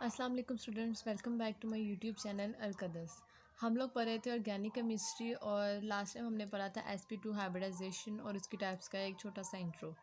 अस्सलाम वालेकुम students, welcome back to my YouTube channel अलकदस। हम लोग पढ़ रहे थे ऑर्गेनिक केमिस्ट्री और लास्ट टाइम हमने पढ़ा था sp2 हाइब्रिडाइजेशन और उसकी टाइप्स का एक छोटा सा इंट्रो।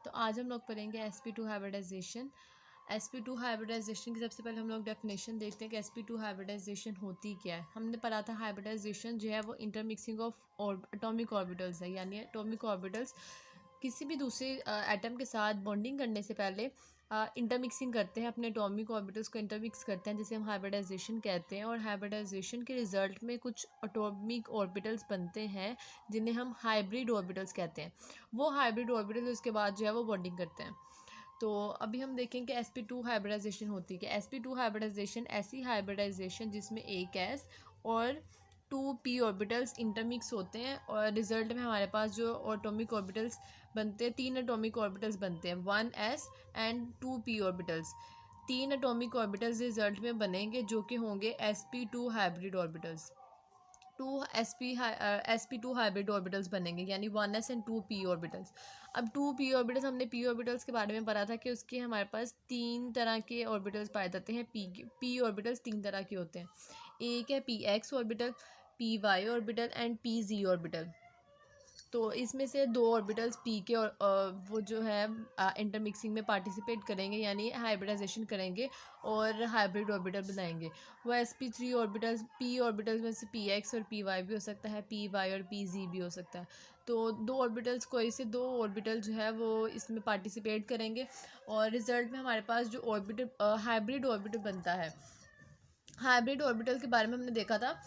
तो आज हम लोग पढ़ेंगे sp2 हाइब्रिडाइजेशन। sp2 हाइब्रिडाइजेशन की सबसे पहले हम लोग डेफिनेशन देखते हैं कि sp2 हाइब्रिडाइजेशन होती क्या है। हमने पढ़ा था हाइब्रिडाइजेशन जो है वो इंटरमिक्सिंग ऑफ एटॉमिक ऑर्बिटल्स है, यानी एटॉमिक ऑर्बिटल्स किसी भी दूसरे एटम के साथ बॉन्डिंग करने से पहले इंटरमिक्सिंग करते हैं, अपने एटॉमिक ऑर्बिटल्स को इंटरमिक्स करते हैं, जिसे हम हाइब्रिडाइजेशन कहते हैं। और हाइब्रिडाइजेशन के रिजल्ट में कुछ एटॉमिक ऑर्बिटल्स बनते हैं जिन्हें हम हाइब्रिड ऑर्बिटल्स कहते हैं। वो हाइब्रिड ऑर्बिटल उसके बाद जो है वो बॉन्डिंग करते हैं। तो अभी हम देखेंगे sp2 हाइब्रिडाइजेशन होती है। sp2 हाइब्रिडाइजेशन ऐसी हाइब्रिडाइजेशन जिसमें एक s और 2p ऑर्बिटल्स इंटरमिक्स होते हैं और रिजल्ट में हमारे पास जो एटॉमिक ऑर्बिटल्स बनते हैं, 3 एटॉमिक ऑर्बिटल्स बनते हैं, 1s and 2p orbitals. 3 atomic orbitals result में बनेंगे जो कि होंगे sp2 hybrid orbitals. 2 sp2 hybrid orbitals बनेंगे, यानी 1s एंड 2p ऑर्बिटल्स। अब 2p ऑर्बिटल्स, हमने p ऑर्बिटल्स के बारे में पढ़ा था कि उसके हमारे पास 3 तरह के ऑर्बिटल्स पाए जाते हैं। p ऑर्बिटल्स 3 तरह के होते हैं। एक है px orbital, py orbital and pz orbital. तो इसमें से 2 ऑर्बिटल्स पी के और वो जो है इंटरमिक्सिंग में पार्टिसिपेट करेंगे, यानी हाइब्रिडाइजेशन करेंगे और हाइब्रिड ऑर्बिटल बनाएंगे। वो sp3 ऑर्बिटल्स, पी ऑर्बिटल्स में से px और py भी हो सकता है, py और pz भी हो सकता है। तो 2 ऑर्बिटल्स, कोई से 2 ऑर्बिटल जो है वो इसमें पार्टिसिपेट करेंगे और रिजल्ट में हमारे पास जो ऑर्बिटल हाइब्रिड ऑर्बिटल बनता है। हाइब्रिड ऑर्बिटल के बारे में हमने देखा था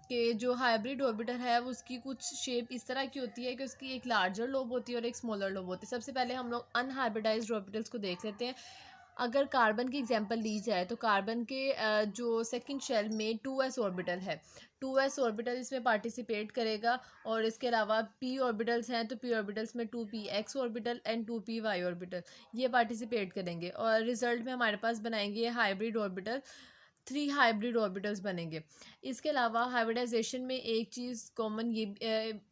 कि जो हाइब्रिड ऑर्बिटल है वो उसकी कुछ शेप इस तरह की होती है कि उसकी एक लार्जर लोब होती है और एक स्मॉलर लोब होती है। सबसे पहले हम लोग अनहाइब्रिडाइज्ड ऑर्बिटल्स को देख लेते हैं। अगर कार्बन की एग्जांपल ली जाए तो कार्बन के जो सेकंड शेल में 2s ऑर्बिटल है, 2s ऑर्बिटल इसमें पार्टिसिपेट करेगा। और इसके अलावा p ऑर्बिटल्स हैं तो p ऑर्बिटल्स में 2px orbital and 2py orbital ये पार्टिसिपेट करेंगे और रिजल्ट में हमारे पास बनाएंगे हाइब्रिड ऑर्बिटल। 3 हाइब्रिड ऑर्बिटल्स बनेंगे। इसके अलावा हाइब्रिडाइजेशन में एक चीज़ कॉमन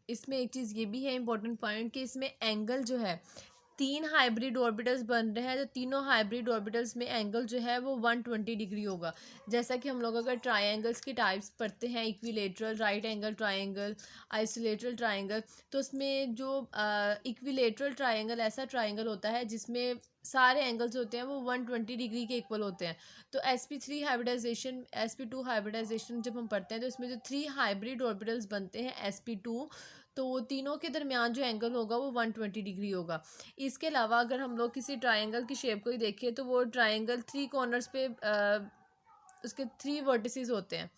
इसमें एक चीज़ ये भी है इंपॉर्टेंट पॉइंट कि इसमें एंगल जो है, 3 हाइब्रिड ऑर्बिटल्स बन रहे हैं तो तीनों हाइब्रिड ऑर्बिटल्स में एंगल जो है वो 120 डिग्री होगा। जैसा कि हम लोग अगर ट्रायंगल्स की टाइप्स पढ़ते हैं, equilateral, right angle triangle, isolateral triangle, तो उसमें जो इक्विलेटरल ट्रायंगल ऐसा ट्रायंगल होता है जिसमें सारे एंगल्स होते हैं वो 120 डिग्री के इक्वल होते हैं। तो sp3 हाइब्रिडाइजेशन, sp2 हाइब्रिडाइजेशन जब हम पढ़ते हैं तो इसमें जो 3 हाइब्रिड ऑर्बिटल्स बनते हैं sp2, तो वो तीनों के दरमियान जो एंगल होगा वो 120 डिग्री होगा। इसके अलावा अगर हम लोग किसी ट्रायंगल की शेप को ही देखें तो वो ट्रायंगल 3 कॉर्नर्स पे उसके 3 वर्टिसेस होते हैं।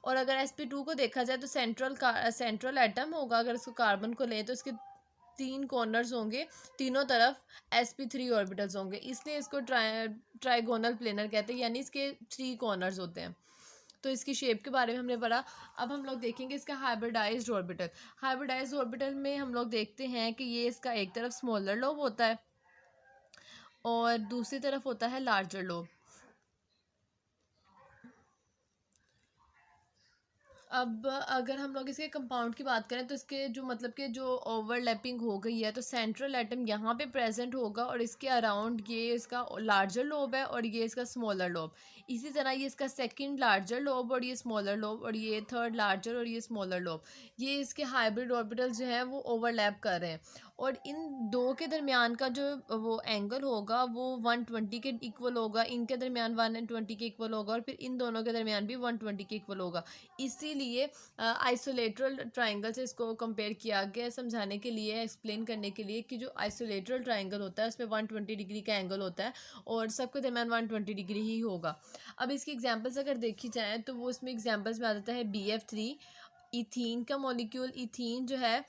और अगर sp2 को देखा जाए तो सेंट्रल एटम होगा, अगर इसको कार्बन को लें तो इसके 3 कॉर्नर्स होंगे, तीनों तरफ sp3 ऑर्बिटल्स होंगे, इसलिए इसको ट्राइगोनल प्लेनर कहते हैं, यानी इसके 3 कॉर्नर्स होते हैं। तो इसकी शेप के बारे में हमने पढ़ा। अब हम लोग देखेंगे इसका हाइब्रिडाइज्ड ऑर्बिटल। हाइब्रिडाइज्ड ऑर्बिटल में हम लोग देखते हैं कि ये इसका एक तरफ स्मॉलर लोब होता है और दूसरी तरफ होता है लार्जर लोब। अब अगर हम लोग इसके कंपाउंड की बात करें तो इसके जो मतलब कि जो ओवरलैपिंग हो गई है, तो सेंट्रल एटम यहाँ पे प्रेजेंट होगा और इसके अराउंड ये इसका लार्जर लोब है और ये इसका स्मॉलर लोब। इसी तरह ये इसका सेकंड लार्जर लोब और ये स्मॉलर लोब, और ये थर्ड लार्जर और ये स्मॉलर लोब। ये इसके हाइब्रिड ऑर्बिटल्स जो हैं वो ओवरलैप कर रहे हैं और इन दो के दरमियान का जो वो एंगल होगा वो 120 के इक्वल होगा, इनके दरमियान 120 के इक्वल होगा और फिर इन दोनों के दरमियान भी 120 के इक्वल होगा। इसीलिए आइसोलेटरल ट्राइंगल से इसको कंपेयर किया गया, समझाने के लिए, एक्सप्लेन करने के लिए कि जो आइसोलेटरल ट्राइंगल होता है उसमें 120 डिग्री का एंगल होता है और सबके दरमियान 120 डिग्री ही होगा। अब इसकी एग्जाम्पल्स अगर देखी जाए तो वो उसमें एग्जाम्पल्स में आ जाता है BF3, इथीन का मॉलिक्यूल। इथीन जो है,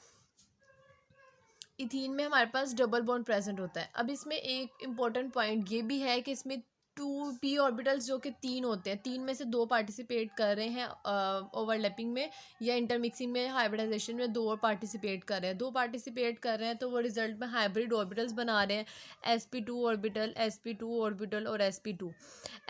इथीन में हमारे पास डबल बॉन्ड प्रेजेंट होता है। अब इसमें एक इम्पॉर्टेंट पॉइंट ये भी है कि इसमें 2p ऑर्बिटल्स जो कि 3 होते हैं, 3 में से 2 पार्टिसिपेट कर रहे हैं ओवरलैपिंग में या इंटरमिक्सिंग में, हाइब्रिडाइजेशन में 2 और पार्टिसिपेट कर रहे हैं, 2 पार्टिसिपेट कर रहे हैं तो वो रिजल्ट में हाइब्रिड ऑर्बिटल्स बना रहे हैं। sp2 ऑर्बिटल, sp2 ऑर्बिटल और sp2,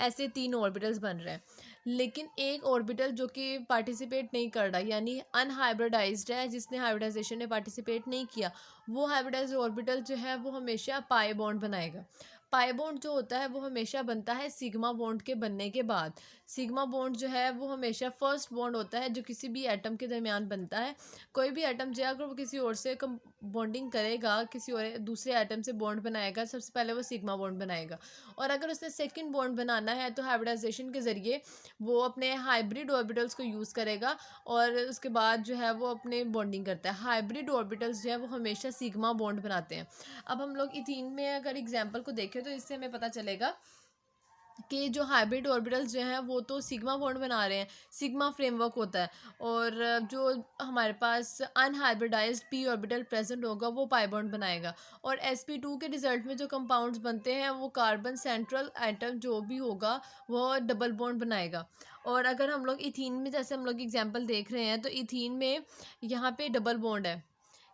ऐसे 3 ऑर्बिटल्स बन रहे हैं। लेकिन एक ऑर्बिटल जो कि पार्टिसिपेट नहीं कर रहा, यानी अनहाइब्रिडाइज्ड है, जिसने हाइब्रिडाइजेशन में पार्टिसिपेट नहीं किया, वो हाइब्रिडाइज्ड ऑर्बिटल जो है वो हमेशा पाई बॉन्ड बनाएगा। पाई बॉन्ड जो होता है वो हमेशा बनता है सिग्मा बॉन्ड के बनने के बाद। सिग्मा बॉन्ड जो है वो हमेशा फर्स्ट बॉन्ड होता है जो किसी भी एटम के दरमियान बनता है। कोई भी एटम जो है अगर वो किसी और से बॉन्डिंग करेगा, किसी और दूसरे एटम से बॉन्ड बनाएगा, सबसे पहले वो सिग्मा बॉन्ड बनाएगा। और अगर उसने सेकंड बॉन्ड बनाना है तो हाइब्रिडाइजेशन के ज़रिए वो अपने हाइब्रिड ऑर्बिटल्स को यूज़ करेगा और उसके बाद जो है वो अपने बॉन्डिंग करता है। हाइब्रिड ऑर्बिटल्स जो है वो हमेशा सिग्मा बॉन्ड बनाते हैं। अब हम लोग इथीन में अगर एग्जांपल को देखें तो इससे हमें पता चलेगा कि जो हाइब्रिड ऑर्बिटल्स जो हैं वो तो सिग्मा बॉन्ड बना रहे हैं, सिग्मा फ्रेमवर्क होता है। और जो हमारे पास अनहाइब्रिडाइज्ड पी ऑर्बिटल प्रेजेंट होगा वो पाई बॉन्ड बनाएगा। और sp2 के रिजल्ट में जो कंपाउंड्स बनते हैं वो कार्बन सेंट्रल एटम जो भी होगा वो डबल बॉन्ड बनाएगा। और अगर हम लोग इथीन में जैसे हम लोग एग्जांपल देख रहे हैं तो इथीन में यहाँ पे डबल बॉन्ड है,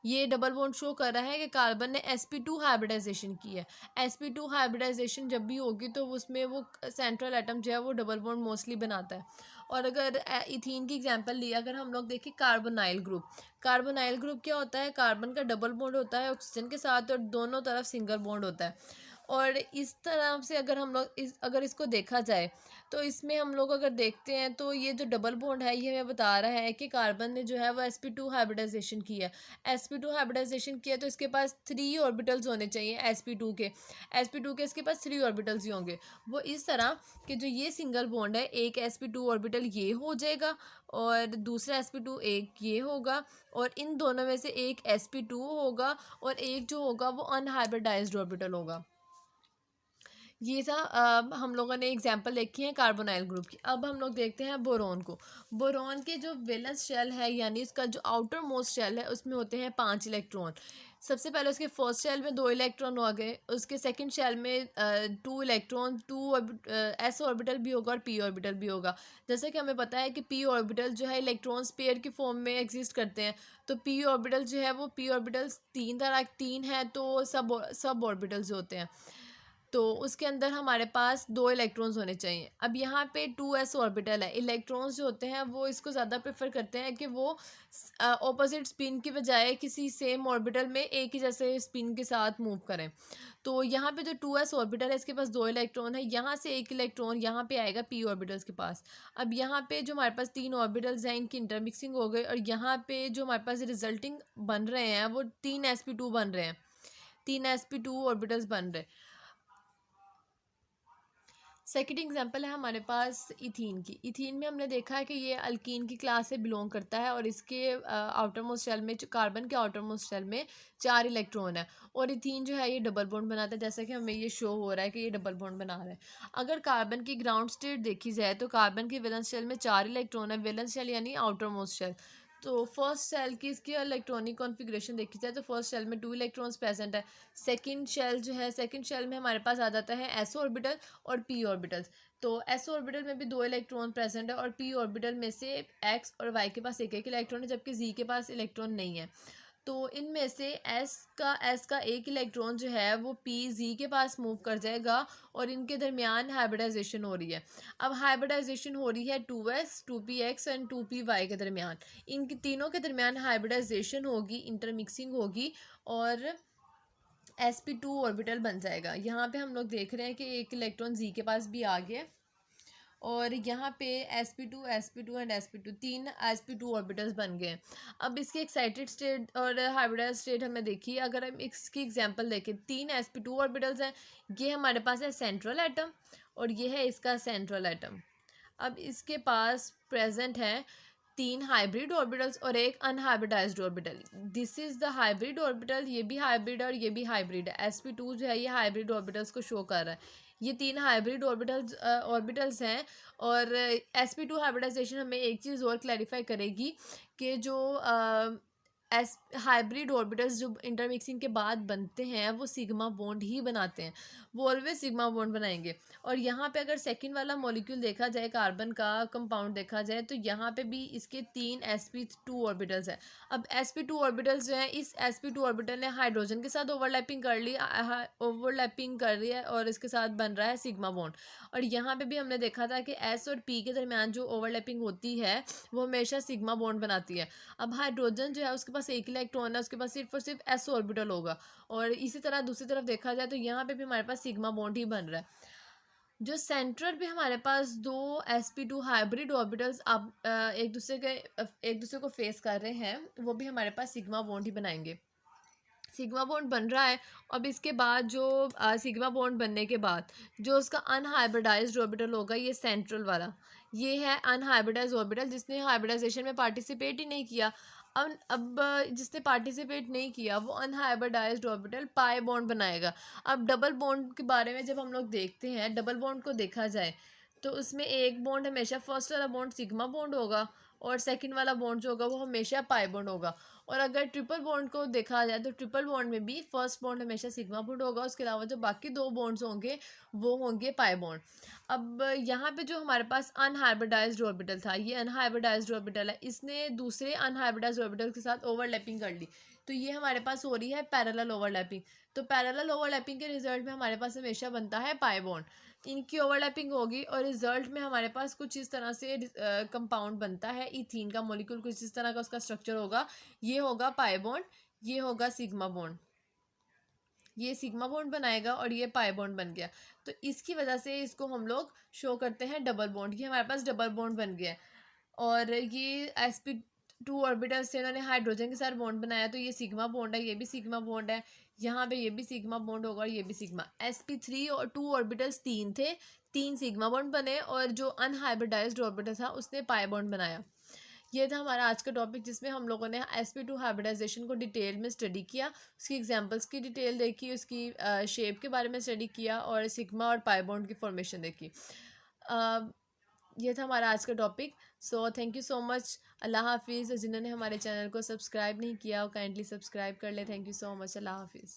ये डबल बॉन्ड शो कर रहा है कि कार्बन ने sp2 हाइब्रिडाइजेशन की है। sp2 हाइब्रिडाइजेशन जब भी होगी तो उसमें वो सेंट्रल एटम जो है वो डबल बॉन्ड मोस्टली बनाता है। और अगर इथीन की एग्जांपल लिया, अगर हम लोग देखें कार्बोनाइल ग्रुप, कार्बोनाइल ग्रुप क्या होता है, कार्बन का डबल बॉन्ड होता है ऑक्सीजन के साथ और दोनों तरफ सिंगल बॉन्ड होता है। और इस तरह से अगर हम लोग अगर इसको देखा जाए तो इसमें हम लोग अगर देखते हैं तो ये जो डबल बॉन्ड है ये हमें बता रहा है कि कार्बन ने जो है वो sp2 हाइब्रिडाइजेशन किया है। sp2 हाइब्रिडाइजेशन किया तो इसके पास 3 ऑर्बिटल्स होने चाहिए sp2 के इसके पास 3 ऑर्बिटल्स ही होंगे। वो इस तरह कि जो ये सिंगल बॉन्ड है, एक sp2 ऑर्बिटल ये हो जाएगा और दूसरा sp2 एक ये होगा और इन दोनों में से एक sp2 होगा और एक जो होगा वो अनहाइब्रिडाइज्ड ऑर्बिटल होगा। ये था हम लोगों ने एग्जांपल देखी है कार्बोनाइल ग्रुप की। अब हम लोग देखते हैं बोरोन को। बोरोन के जो वैलेंस शेल है यानी इसका जो आउटर मोस्ट शेल है उसमें होते हैं 5 इलेक्ट्रॉन। सबसे पहले उसके फर्स्ट शेल में 2 इलेक्ट्रॉन हो गए, उसके सेकंड शेल में 2 इलेक्ट्रॉन, 2 एस ऑर्बिटल भी होगा और पी ऑर्बिटल भी होगा। जैसे कि हमें पता है कि पी ऑर्बिटल जो है इलेक्ट्रॉन्स पेयर की फॉर्म में एग्जिस्ट करते हैं। तो पी ऑर्बिटल जो है वो पी ऑर्बिटल्स तीन है तो सब ऑर्बिटल्स होते हैं। तो उसके अंदर हमारे पास 2 इलेक्ट्रॉन्स होने चाहिए। अब यहाँ पे 2s ऑर्बिटल है, इलेक्ट्रॉन्स जो होते हैं वो इसको ज़्यादा प्रेफर करते हैं कि वो ऑपोजिट स्पिन की बजाय किसी सेम ऑर्बिटल में एक ही जैसे स्पिन के साथ मूव करें। तो यहाँ पे जो 2s ऑर्बिटल है इसके पास 2 इलेक्ट्रॉन है, यहाँ से एक इलेक्ट्रॉन यहाँ पे आएगा p ऑर्बिटल्स के पास। अब यहाँ पे जो हमारे पास 3 ऑर्बिटल्स हैं इनकी इंटरमिक्सिंग हो गई और यहाँ पे जो हमारे पास रिजल्टिंग बन रहे हैं वो 3 sp2 बन रहे हैं, 3 sp2 ऑर्बिटल्स बन रहे हैं। सेकेंड एग्जांपल है हमारे पास इथीन की। इथीन में हमने देखा है कि ये अल्कीन की क्लास से बिलोंग करता है और इसके आउटर मोस्ट शेल में, कार्बन के आउटर मोस्ट शेल में 4 इलेक्ट्रॉन है और इथीन जो है ये डबल बॉन्ड बनाता है, जैसा कि हमें ये शो हो रहा है कि ये डबल बॉन्ड बना रहा है। अगर कार्बन की ग्राउंड स्टेट देखी जाए तो कार्बन की वैलेंस शेल में 4 इलेक्ट्रॉन है, वैलेंस शेल यानी आउटर मोस्ट शेल। तो फर्स्ट शेल की इसकी इलेक्ट्रॉनिक कॉन्फ़िगरेशन देखी जाए तो फर्स्ट शेल में 2 इलेक्ट्रॉन्स प्रेजेंट है। सेकंड शेल जो है, सेकंड शेल में हमारे पास आ जाता है s ऑर्बिटल और p ऑर्बिटल्स। तो s ऑर्बिटल में भी 2 इलेक्ट्रॉन प्रेजेंट है और p ऑर्बिटल में से x और y के पास एक एक इलेक्ट्रॉन है जबकि z के पास इलेक्ट्रॉन नहीं है। तो इनमें से s का एक इलेक्ट्रॉन जो है वो p z के पास मूव कर जाएगा और इनके दरमियान हाइब्रिडाइजेशन हो रही है। अब हाइब्रिडाइजेशन हो रही है 2s 2px एंड 2py के दरमियान। इनके तीनों के दरमियान हाइब्रिडाइजेशन होगी, इंटरमिक्सिंग होगी और sp2 ऑर्बिटल बन जाएगा। यहाँ पे हम लोग देख रहे हैं कि एक इलेक्ट्रॉन z के पास भी आ गया और यहाँ पे sp2 एंड sp2 तीन sp2 ऑर्बिटल्स बन गए। अब इसकी एक्साइटेड स्टेट और हाइब्रिडाइज्ड स्टेट हमें देखिए, अगर हम इसकी एग्जांपल देखें, 3 sp2 ऑर्बिटल्स हैं, ये हमारे पास है सेंट्रल एटम और ये है इसका सेंट्रल एटम। अब इसके पास प्रेजेंट है 3 हाइब्रिड ऑर्बिटल्स और एक unhybridised orbital. This is the hybrid orbital, ये भी हाइब्रिड और ये भी हाइब्रिड है। sp2 जो है ये हाइब्रिड ऑर्बिटल्स को शो कर रहा है। ये 3 हाइब्रिड ऑर्बिटल्स हैं और sp2 हाइब्रिडाइजेशन हमें एक चीज़ और क्लैरिफाई करेगी कि जो हाइब्रिड ऑर्बिटल्स जो इंटरमिक्सिंग के बाद बनते हैं वो सिग्मा बॉन्ड ही बनाते हैं, वो ऑलवेज सिग्मा बॉन्ड बनाएंगे। और यहाँ पे अगर सेकंड वाला मॉलिक्यूल देखा जाए, कार्बन का कंपाउंड देखा जाए तो यहाँ पे भी इसके 3 sp2 ऑर्बिटल्स हैं। अब sp2 ऑर्बिटल्स जो हैं, इस sp2 ऑर्बिटल ने हाइड्रोजन के साथ ओवरलैपिंग कर ली है और इसके साथ बन रहा है सिग्मा बॉन्ड। और यहाँ पे भी हमने देखा था कि s और p के दरमियान जो ओवरलैपिंग होती है वो हमेशा सिग्मा बॉन्ड बनाती है। अब हाइड्रोजन जो है उसके पास पास एक इलेक्ट्रॉन है, उसके पास सिर्फ और सिर्फ एस ऑर्बिटल होगा। और इसी तरह दूसरी तरफ देखा जाए तो यहाँ पे भी हमारे पास सिग्मा बॉन्ड ही बन रहा है। जो सेंट्रल पे हमारे पास दो sp2 हाइब्रिड ऑर्बिटल्स अब एक दूसरे को फेस कर रहे हैं, वो भी हमारे पास सिग्मा बॉन्ड ही बनाएंगे। सिग्मा बॉन्ड बन रहा है। अब इसके बाद जो सिग्मा बॉन्ड बनने के बाद जो उसका अनहाइब्रिडाइज्ड ऑर्बिटल होगा, ये सेंट्रल वाला, ये है अनहाइब्रिडाइज्ड ऑर्बिटल जिसने हाइब्रिडाइजेशन में पार्टिसिपेट ही नहीं किया। अब जिसने पार्टिसिपेट नहीं किया वो अनहाइब्रिडाइज्ड ऑर्बिटल पाई बॉन्ड बनाएगा। अब डबल बॉन्ड के बारे में जब हम लोग देखते हैं, डबल बॉन्ड को देखा जाए तो उसमें एक बॉन्ड हमेशा फर्स्ट वाला बॉन्ड सिग्मा बॉन्ड होगा और सेकंड वाला बॉन्ड जो होगा वो हमेशा पाई बॉन्ड होगा। और अगर ट्रिपल बॉन्ड को देखा जाए तो ट्रिपल बॉन्ड में भी फर्स्ट बॉन्ड हमेशा सिग्मा बॉन्ड होगा, उसके अलावा जो बाकी दो बॉन्ड्स होंगे वो होंगे पाई बॉन्ड। अब यहाँ पे जो हमारे पास अनहाइब्रिडाइज्ड ऑर्बिटल था, ये अनहाइब्रिडाइज्ड ऑर्बिटल है, इसने दूसरे अनहाइब्रिडाइज्ड ऑर्बिटल के साथ ओवरलैपिंग कर ली, तो ये हमारे पास हो रही है पैरेलल ओवरलैपिंग। तो पैरेलल ओवरलैपिंग के रिजल्ट में हमारे पास हमेशा बनता है पाई बॉन्ड। इनकी ओवरलैपिंग होगी और रिजल्ट में हमारे पास कुछ इस तरह से कंपाउंड बनता है, इथीन का मॉलिक्यूल कुछ इस तरह का उसका स्ट्रक्चर होगा। ये होगा पाई बॉन्ड, ये होगा सिग्मा बॉन्ड, ये सिग्मा बॉन्ड बनाएगा और ये पाई बॉन्ड बन गया। तो इसकी वजह से इसको हम लोग शो करते हैं डबल बॉन्ड, ये हमारे पास डबल बॉन्ड बन गया है। और ये sp2 ऑर्बिटल से इन्होंने हाइड्रोजन के साथ बॉन्ड बनाया, तो ये सिग्मा बॉन्ड है, ये भी सिग्मा बॉन्ड है, यहाँ पे ये भी सिग्मा बॉन्ड होगा और ये भी सिग्मा। sp3 और 2 ऑर्बिटल्स 3 थे, 3 सिग्मा बॉन्ड बने और जो अनहाइब्रिडाइज्ड ऑर्बिटल था उसने पाई बॉन्ड बनाया। ये था हमारा आज का टॉपिक जिसमें हम लोगों ने sp2 हाइब्रिडाइजेशन को डिटेल में स्टडी किया, उसकी एग्जांपल्स की डिटेल देखी, उसकी शेप के बारे में स्टडी किया और सिग्मा और पाई बॉन्ड की फॉर्मेशन देखी। ये था हमारा आज का topic. So thank you so much. अल्लाह हाफिज़। जिन्होंने हमारे चैनल को सब्सक्राइब नहीं किया वो काइंडली सब्सक्राइब कर ले। Thank you so much. अल्लाह हाफिज़।